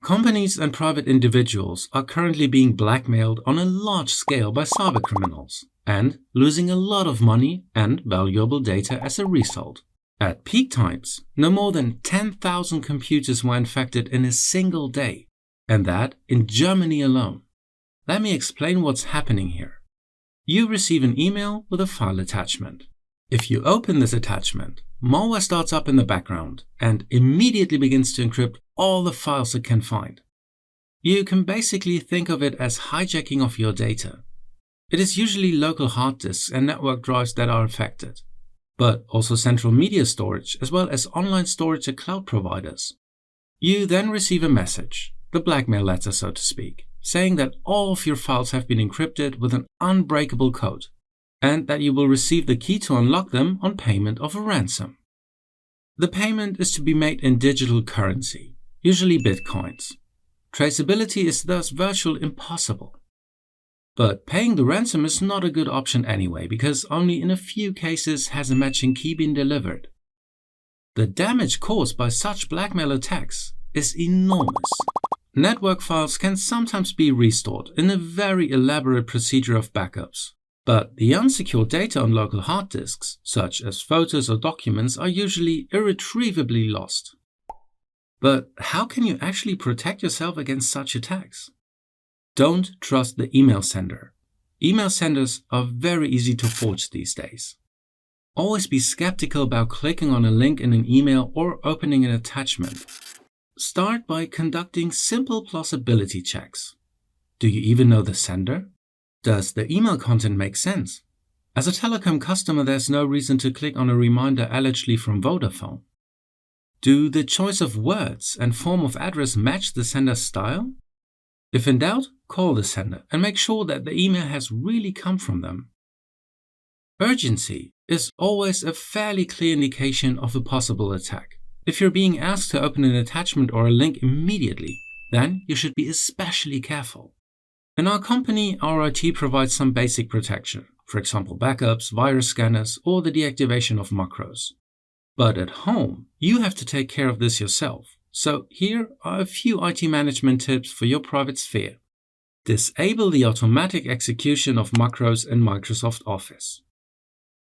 Companies and private individuals are currently being blackmailed on a large scale by cybercriminals and losing a lot of money and valuable data as a result. At peak times, no more than 10,000 computers were infected in a single day, and that in Germany alone. Let me explain what's happening here. You receive an email with a file attachment. If you open this attachment, malware starts up in the background and immediately begins to encrypt all the files it can find. You can basically think of it as hijacking of your data. It is usually local hard disks and network drives that are affected, but also central media storage as well as online storage at cloud providers. You then receive a message, the blackmail letter so to speak, saying that all of your files have been encrypted with an unbreakable code, and that you will receive the key to unlock them on payment of a ransom. The payment is to be made in digital currency, usually bitcoins. Traceability is thus virtually impossible. But paying the ransom is not a good option anyway, because only in a few cases has a matching key been delivered. The damage caused by such blackmail attacks is enormous. Network files can sometimes be restored in a very elaborate procedure of backups. But the unsecured data on local hard disks, such as photos or documents, are usually irretrievably lost. But how can you actually protect yourself against such attacks? Don't trust the email sender. Email senders are very easy to forge these days. Always be skeptical about clicking on a link in an email or opening an attachment. Start by conducting simple plausibility checks. Do you even know the sender? Does the email content make sense? As a telecom customer, there's no reason to click on a reminder allegedly from Vodafone. Do the choice of words and form of address match the sender's style? If in doubt, call the sender and make sure that the email has really come from them. Urgency is always a fairly clear indication of a possible attack. If you're being asked to open an attachment or a link immediately, then you should be especially careful. In our company, our IT provides some basic protection, for example backups, virus scanners, or the deactivation of macros. But at home, you have to take care of this yourself. So here are a few IT management tips for your private sphere. Disable the automatic execution of macros in Microsoft Office.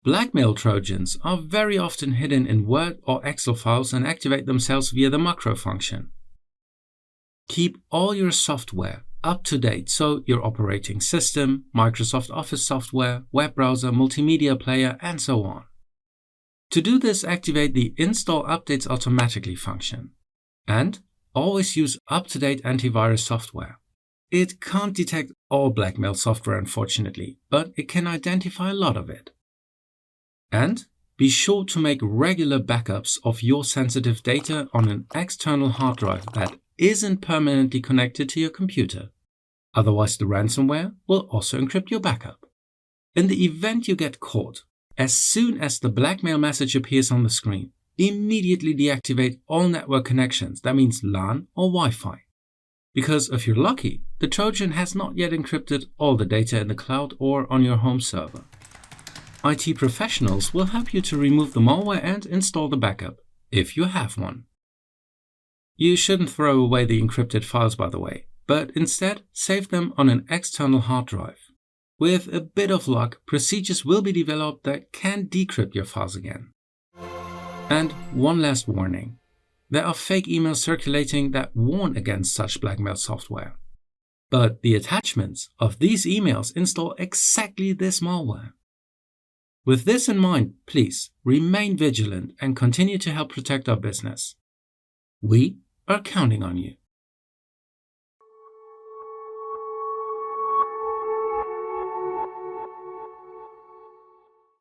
Blackmail Trojans are very often hidden in Word or Excel files and activate themselves via the macro function. Keep all your software up to date, so your operating system, Microsoft Office software, web browser, multimedia player, and so on. To do this, activate the Install Updates Automatically function. And always use up-to-date antivirus software. It can't detect all blackmail software, unfortunately, but it can identify a lot of it. And be sure to make regular backups of your sensitive data on an external hard drive that isn't permanently connected to your computer. Otherwise, the ransomware will also encrypt your backup. In the event you get caught, as soon as the blackmail message appears on the screen, immediately deactivate all network connections, that means LAN or Wi-Fi. Because if you're lucky, the Trojan has not yet encrypted all the data in the cloud or on your home server. IT professionals will help you to remove the malware and install the backup, if you have one. You shouldn't throw away the encrypted files, by the way, but instead save them on an external hard drive. With a bit of luck, procedures will be developed that can decrypt your files again. And one last warning. There are fake emails circulating that warn against such blackmail software. But the attachments of these emails install exactly this malware. With this in mind, please remain vigilant and continue to help protect our business. We are counting on you.